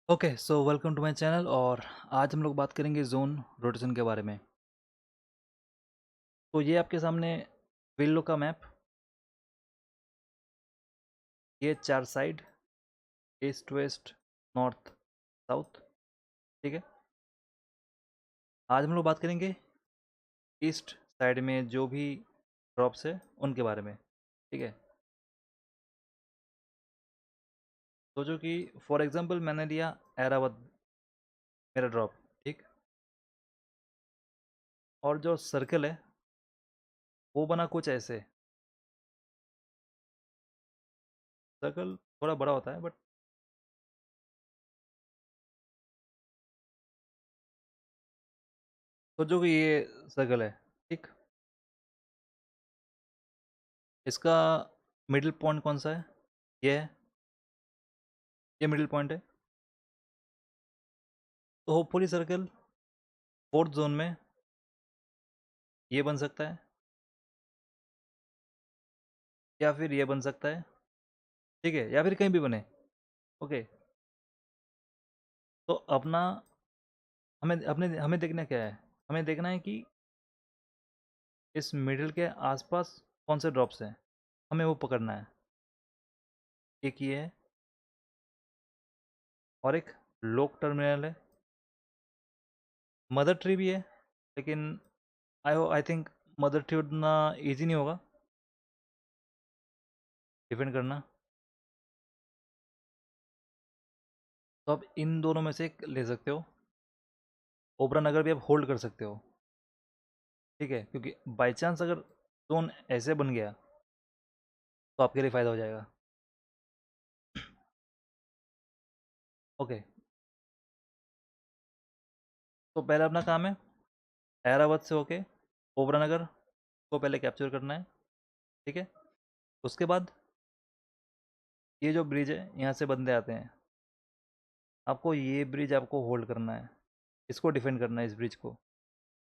Okay so welcome to my channel. और आज हम लोग बात करेंगे जोन रोटेशन के बारे में। तो ये आपके सामने विल्लो का मैप, ये चार side, east west north south. ठीक है, आज हम लोग बात करेंगे ईस्ट साइड में जो भी ड्रॉप्स है उनके बारे में। ठीक है, तो जो कि फॉर एग्जांपल मैंने लिया एरावत मेरा ड्रॉप। ठीक, और जो सर्कल है वो बना कुछ ऐसे। सर्कल थोड़ा बड़ा होता है बट सोचो कि ये सर्कल है। ठीक, इसका मिडिल पॉइंट कौन सा है? ये है, ये मिडिल पॉइंट है। तो होपफुली सर्कल फोर्थ जोन में ये बन सकता है या फिर ये बन सकता है। ठीक है, या फिर कहीं भी बने। ओके, तो अपना हमें अपने हमें देखना क्या है? हमें देखना है कि इस मिडिल के आसपास कौन से ड्रॉप्स हैं, हमें वो पकड़ना है। एक ये है और एक लोक टर्मिनल है। मदर ट्री भी है, लेकिन आई थिंक मदर ट्री उतना ईजी नहीं होगा डिफेंड करना। तो आप इन दोनों में से एक ले सकते हो। ओबरा नगर भी आप होल्ड कर सकते हो। ठीक है, क्योंकि बाई चांस अगर जोन ऐसे बन गया तो आपके लिए फ़ायदा हो जाएगा। ओके, तो पहला अपना काम है ऐरावत से होके ओबरा नगर को पहले कैप्चर करना है। ठीक है, उसके बाद ये जो ब्रिज है यहाँ से बंदे आते हैं, आपको ये ब्रिज आपको होल्ड करना है, इसको डिफेंड करना है, इस ब्रिज को।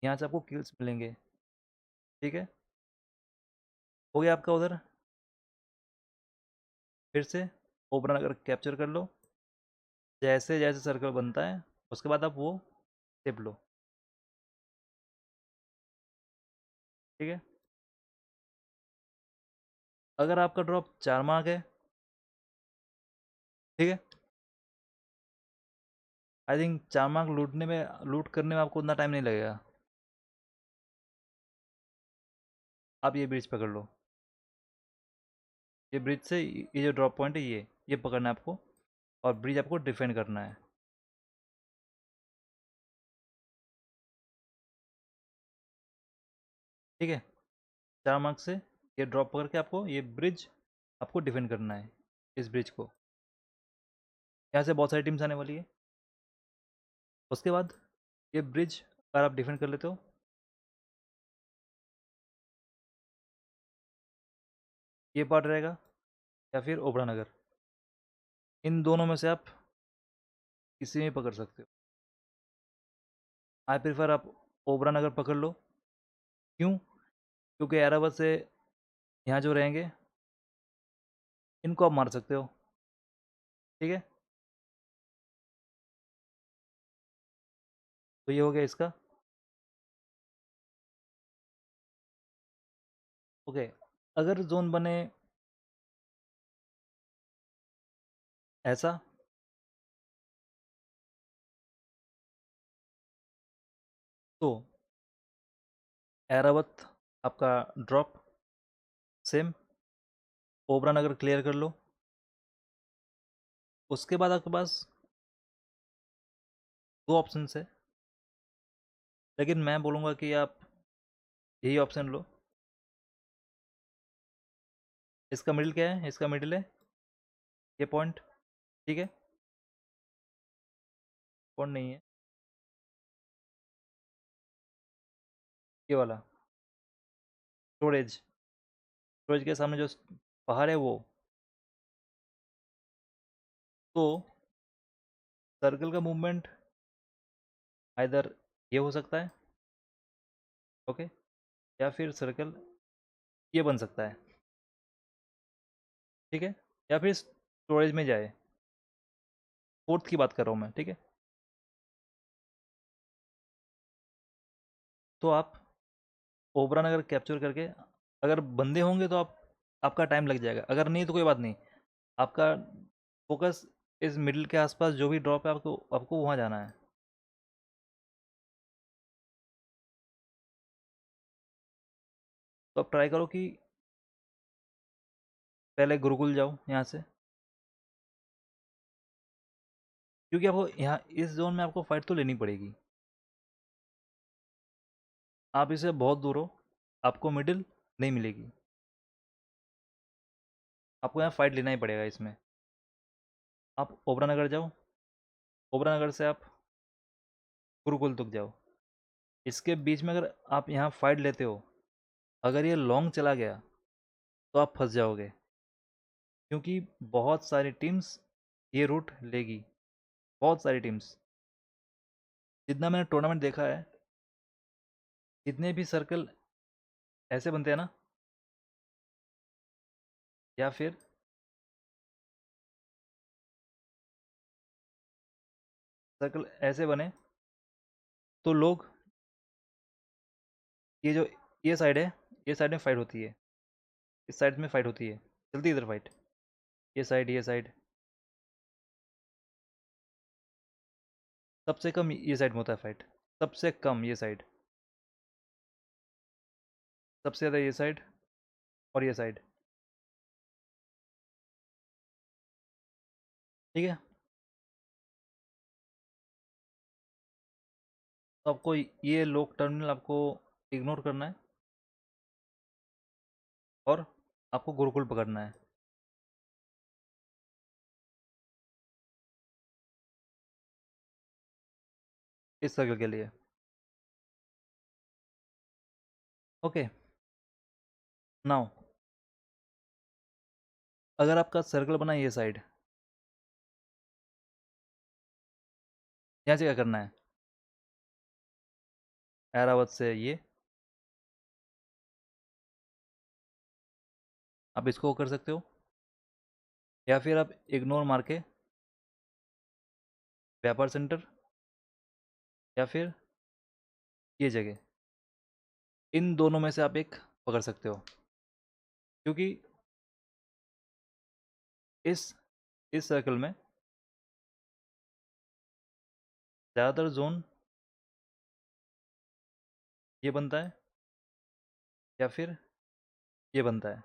यहाँ से आपको किल्स मिलेंगे। ठीक है, हो गया आपका उधर। फिर से ओबरा नगर कैप्चर कर लो। जैसे जैसे सर्कल बनता है उसके बाद आप वो टिप लो। ठीक है, अगर आपका ड्रॉप 4 मार्क है, ठीक है, आई थिंक 4 मार्क लूट करने में आपको उतना टाइम नहीं लगेगा। आप ये ब्रिज पकड़ लो। ये ब्रिज से ये जो ड्रॉप पॉइंट है ये पकड़ना है आपको, और ब्रिज आपको डिफेंड करना है। ठीक है, 4 मार्क से ये ड्रॉप पकड़ के आपको ये ब्रिज आपको डिफेंड करना है, इस ब्रिज को। यहाँ से बहुत सारी टीम्स आने वाली है। उसके बाद ये ब्रिज अगर आप डिफेंड कर लेते हो, ये पार्ट रहेगा या फिर ओबरा नगर, इन दोनों में से आप किसी में पकड़ सकते हो। आई प्रीफर आप ओबरा नगर पकड़ लो। क्यों? क्योंकि एरावत से यहाँ जो रहेंगे इनको आप मार सकते हो। ठीक है, तो ये हो गया इसका। ओके, अगर जोन बने ऐसा, तो एरावत आपका ड्रॉप सेम ओबरा नगर क्लियर कर लो। उसके बाद आपके पास दो ऑप्शन है, लेकिन मैं बोलूँगा कि आप यही ऑप्शन लो। इसका मिडिल क्या है? इसका मिडिल है ये पॉइंट। ठीक है, पॉइंट नहीं है ये वाला, स्टोरेज। स्टोरेज के सामने जो पहाड़ है वो। तो सर्कल का मूवमेंट आइदर ये हो सकता है, ओके, या फिर सर्कल ये बन सकता है। ठीक है, या फिर स्टोरेज में जाए। फोर्थ की बात कर रहा हूँ मैं, ठीक है। तो आप ओबरा नगर कैप्चर करके, अगर बंदे होंगे तो आपका टाइम लग जाएगा, अगर नहीं तो कोई बात नहीं। आपका फोकस इस मिडिल के आसपास जो भी ड्रॉप है, आपको आपको वहाँ जाना है। तो आप ट्राई करो कि पहले गुरुकुल जाओ यहाँ से, क्योंकि आपको यहाँ इस जोन में आपको फाइट तो लेनी पड़ेगी। आप इससे बहुत दूर हो, आपको मिडिल नहीं मिलेगी, आपको यहाँ फाइट लेना ही पड़ेगा इसमें। आप ओबरा नगर जाओ, ओबरा नगर से आप गुरुकुल तक जाओ। इसके बीच में अगर आप यहाँ फाइट लेते हो, अगर ये लॉन्ग चला गया तो आप फंस जाओगे, क्योंकि बहुत सारी टीम्स ये रूट लेगी, बहुत सारी टीम्स। जितना मैंने टूर्नामेंट देखा है, जितने भी सर्कल ऐसे बनते हैं ना, या फिर सर्कल ऐसे बने, तो लोग ये जो ये साइड है, ये साइड में फाइट होती है, इस साइड में फाइट होती है, चलती है इधर फाइट, ये साइड सबसे कम ये साइड में होता है फाइट, सबसे कम ये साइड, सबसे ज़्यादा ये साइड और ये साइड, ठीक है। तो आपको ये लोक टर्मिनल आपको इग्नोर करना है, और आपको गुरुकुल पकड़ना है। इस सर्कल के लिए, ओके। नाउ अगर आपका सर्कल बना ये साइड, यहाँ से क्या करना है, एरावत से ये आप इसको कर सकते हो, या फिर आप इग्नोर मार के व्यापार सेंटर, या फिर ये जगह, इन दोनों में से आप एक पकड़ सकते हो, क्योंकि इस इस सर्कल में ज़्यादातर जोन ये बनता है, या फिर ये बनता है।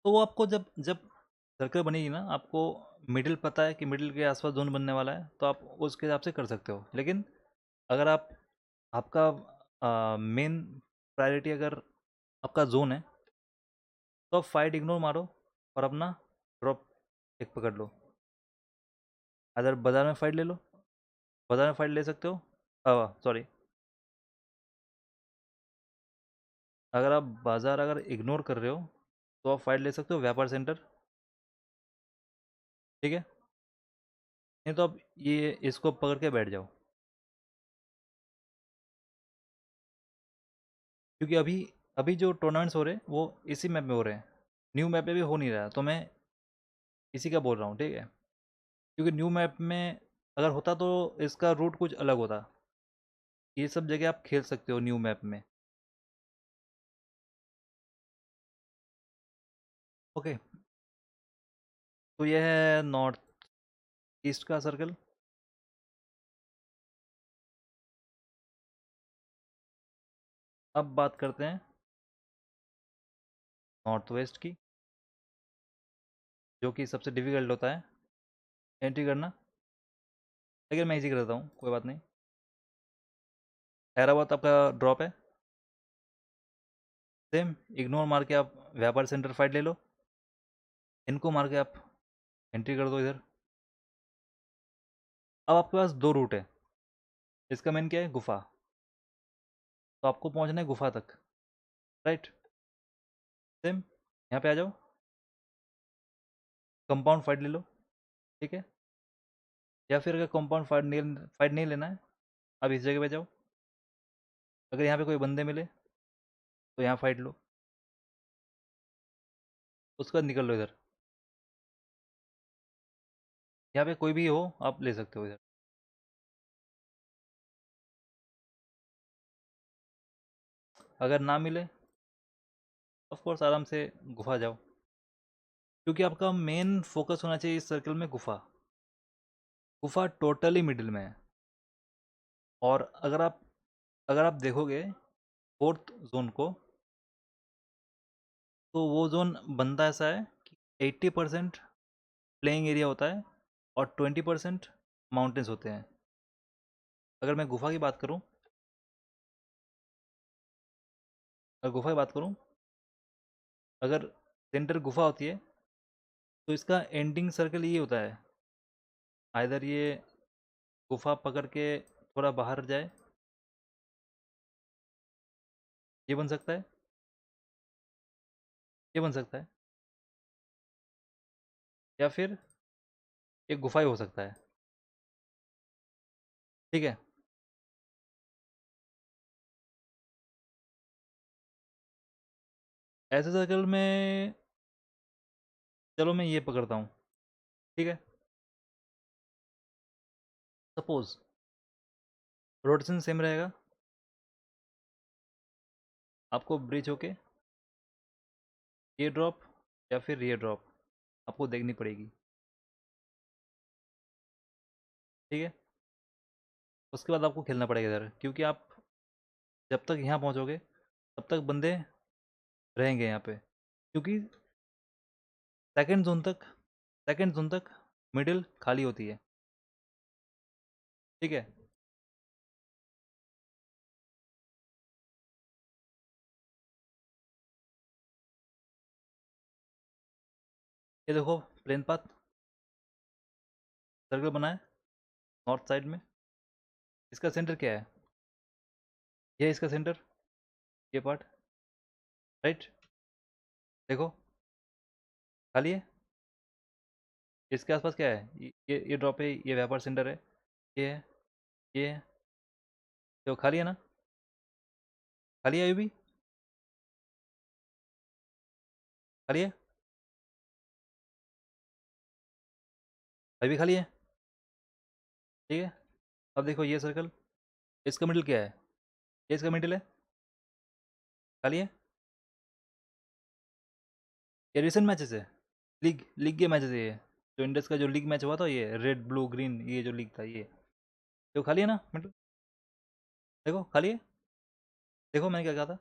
तो वो आपको जब जब सर्कल बनेगी ना, आपको मिडिल पता है कि मिडिल के आसपास जोन बनने वाला है, तो आप उसके हिसाब से कर सकते हो। लेकिन अगर आपका मेन प्रायोरिटी अगर आपका जोन है, तो आप फाइट इग्नोर मारो और अपना ड्रॉप एक पकड़ लो। अगर बाजार में फाइट ले लो, बाजार में फाइट ले सकते हो, सॉरी, अगर आप बाजार अगर इग्नोर कर रहे हो, तो आप फाइट ले सकते हो व्यापार सेंटर, ठीक है। नहीं तो आप ये इसको पकड़ के बैठ जाओ, क्योंकि अभी अभी जो टूर्नामेंट्स हो रहे हैं वो इसी मैप में हो रहे हैं, न्यू मैप पे भी हो नहीं रहा है, तो मैं इसी का बोल रहा हूँ, ठीक है। क्योंकि न्यू मैप में अगर होता तो इसका रूट कुछ अलग होता। ये सब जगह आप खेल सकते हो न्यू मैप में, ओके। तो यह है नॉर्थ ईस्ट का सर्कल। अब बात करते हैं नॉर्थ वेस्ट की, जो कि सबसे डिफिकल्ट होता है एंट्री करना, लेकिन मैं इजी कर देता हूँ, कोई बात नहीं। हैदराबाद आपका ड्रॉप है, सेम इग्नोर मार के आप व्यापार सेंटर फाइट ले लो, इनको मार के आप एंट्री कर दो इधर। अब आपके पास दो रूट है, इसका मेन क्या है, गुफा। तो आपको पहुंचना है गुफा तक, राइट। सेम यहाँ पे आ जाओ, कंपाउंड फाइट ले लो, ठीक है। या फिर अगर कंपाउंड फाइट नहीं लेना है, अब इस जगह पे जाओ, अगर यहाँ पे कोई बंदे मिले तो यहाँ फाइट लो, उसके बाद निकल लो इधर। यहाँ पे कोई भी हो आप ले सकते हो इधर। अगर ना मिले ऑफ कोर्स आराम से गुफा जाओ, क्योंकि आपका मेन फोकस होना चाहिए इस सर्कल में गुफा। गुफा टोटली मिडिल में है। और अगर आप देखोगे फोर्थ जोन को, तो वो जोन बनता ऐसा है कि 80% प्लेइंग एरिया होता है और 20% माउंटेन्स होते हैं। अगर मैं गुफा की बात करूं, अगर सेंटर गुफा होती है तो इसका एंडिंग सर्कल ये होता है, आइदर ये गुफा पकड़ के थोड़ा बाहर जाए, ये बन सकता है, ये बन सकता है, या फिर एक गुफा ही हो सकता है। ठीक है। ऐसे सर्कल में चलो मैं ये पकड़ता हूँ। ठीक है। सपोज रोटेशन सेम रहेगा, आपको ब्रिज होके ये ड्रॉप या फिर ये ड्रॉप आपको देखनी पड़ेगी। ठीक है। उसके बाद आपको खेलना पड़ेगा इधर, क्योंकि आप जब तक यहाँ पहुँचोगे तब तक बंदे रहेंगे यहाँ पे, क्योंकि सेकंड जोन तक मिडिल खाली होती है। ठीक है। ये देखो प्लेन पाथ सर्कल बना है नॉर्थ साइड में। इसका सेंटर क्या है? ये है इसका सेंटर, ये पार्ट, राइट। देखो खाली है। इसके आसपास क्या है? ये ड्रॉप है, ये व्यापार सेंटर है, ये है, ये है। तो खाली है ना? खाली है अभी भी? खाली है? अभी भी खाली है। ठीक है। अब देखो ये सर्कल, इसका मिडिल क्या है? ये इसका मिडिल है, खाली है। ये रिसेंट मैचेस है, लीग लीग के मैचेस है ये। जो इंडस का जो लीग मैच हुआ था, ये रेड ब्लू ग्रीन, ये जो लीग था ये, तो खाली है ना मिडिल? देखो खाली है। देखो मैंने क्या कहा था,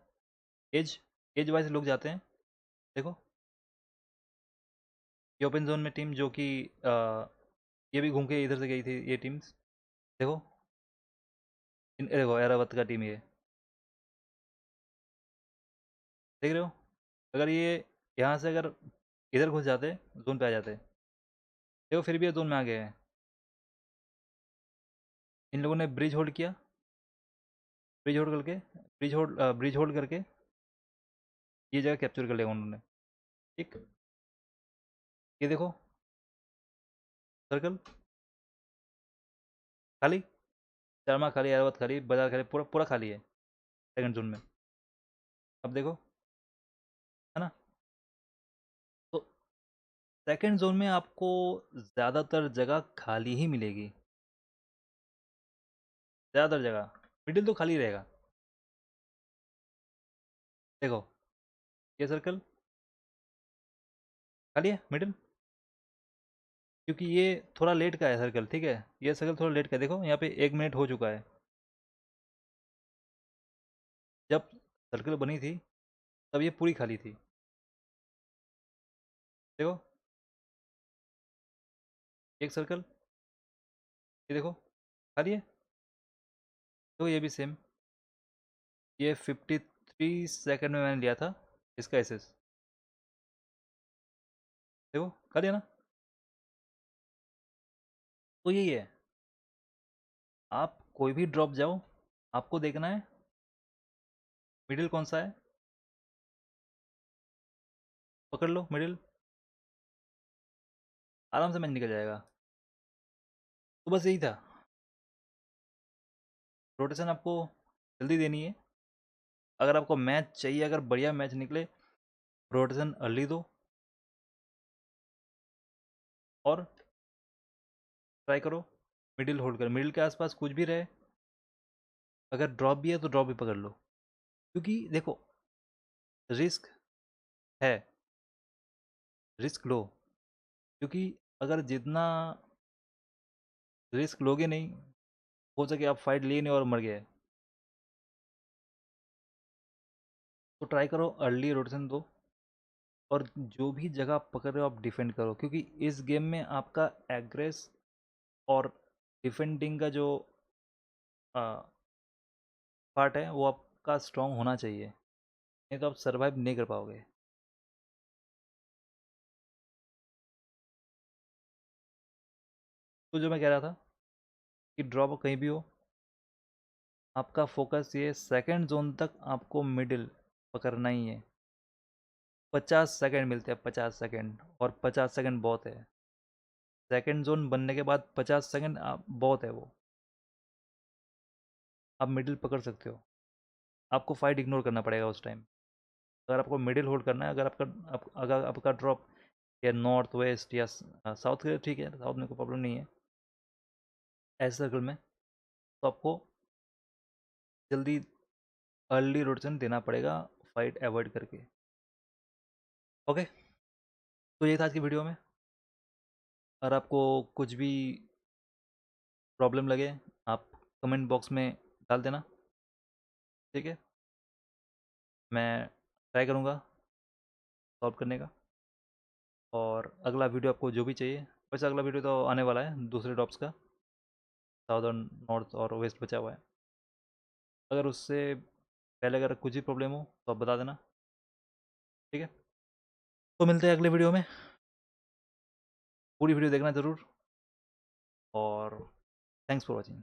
एज एज वाइज लोग जाते हैं। देखो ये ओपन जोन में टीम जो कि ये भी घूम के इधर से गई थी ये टीम्स। देखो देखो एरावत का टीम ये, देख रहे हो? अगर ये यहाँ से अगर इधर घुस जाते जोन पे आ जाते, देखो फिर भी ये जोन में आ गए हैं। इन लोगों ने ब्रिज होल्ड किया, ब्रिज होल्ड करके ये जगह कैप्चर कर लिया उन्होंने। ठीक। ये देखो सर्कल खाली, शर्मा खाली, एरावत खाली, बाजार खाली, पूरा पूरा खाली है सेकंड जोन में। अब देखो, है ना? तो सेकंड जोन में आपको ज़्यादातर जगह खाली ही मिलेगी, ज़्यादातर जगह। मिडिल तो खाली रहेगा। देखो ये सर्कल खाली है मिडिल, क्योंकि ये थोड़ा लेट का है सर्कल। ठीक है, ये सर्कल थोड़ा लेट का है। देखो यहाँ पे 1 मिनट हो चुका है। जब सर्कल बनी थी तब ये पूरी खाली थी। देखो एक सर्कल, ये देखो खाली है। तो ये भी सेम, ये 53 सेकंड में मैंने लिया था इसका एसेस। देखो खाली है ना? तो यही है, आप कोई भी ड्रॉप जाओ, आपको देखना है मिडिल कौन सा है, पकड़ लो मिडिल, आराम से मैच निकल जाएगा। तो बस यही था, रोटेशन आपको जल्दी देनी है। अगर आपको मैच चाहिए, अगर बढ़िया मैच निकले, रोटेशन अर्ली दो। और ट्राई करो मिडिल होल्ड कर, मिडिल के आसपास कुछ भी रहे, अगर ड्रॉप भी है तो ड्रॉप भी पकड़ लो, क्योंकि देखो रिस्क है, रिस्क लो, क्योंकि अगर जितना रिस्क लोगे नहीं, हो सके आप फाइट लिए नहीं और मर गए, तो ट्राई करो अर्ली रोटेशन दो, और जो भी जगह आप पकड़ रहे हो आप डिफेंड करो, क्योंकि इस गेम में आपका एग्रेस और डिफेंडिंग का जो पार्ट है वो आपका स्ट्रांग होना चाहिए, नहीं तो आप सरवाइव नहीं कर पाओगे। तो जो मैं कह रहा था कि ड्रॉप कहीं भी हो, आपका फोकस ये सेकंड जोन तक आपको मिडिल पकड़ना ही है। 50 सेकंड मिलते हैं, 50 सेकंड, और 50 सेकंड बहुत है। सेकंड जोन बनने के बाद 50 सेकंड आप बहुत है वो, आप मिडिल पकड़ सकते हो। आपको फाइट इग्नोर करना पड़ेगा उस टाइम, अगर आपको मिडिल होल्ड करना है। अगर आपका ड्रॉप या नॉर्थ वेस्ट या साउथ के, ठीक है, साउथ में कोई प्रॉब्लम नहीं है ऐसे सर्कल में, तो आपको जल्दी अर्ली रोटेशन देना पड़ेगा फाइट अवॉइड करके। ओके, तो ये था आज की वीडियो में। अगर आपको कुछ भी प्रॉब्लम लगे आप कमेंट बॉक्स में डाल देना, ठीक है, मैं ट्राई करूँगा सॉल्व करने का। और अगला वीडियो आपको जो भी चाहिए, वैसे अगला वीडियो तो आने वाला है दूसरे ड्रॉप्स का, साउदर्न नॉर्थ और वेस्ट बचा हुआ है। अगर उससे पहले अगर कुछ भी प्रॉब्लम हो तो आप बता देना, ठीक है। तो मिलते हैं अगले वीडियो में, पूरी वीडियो देखना ज़रूर, और थैंक्स फॉर वॉचिंग।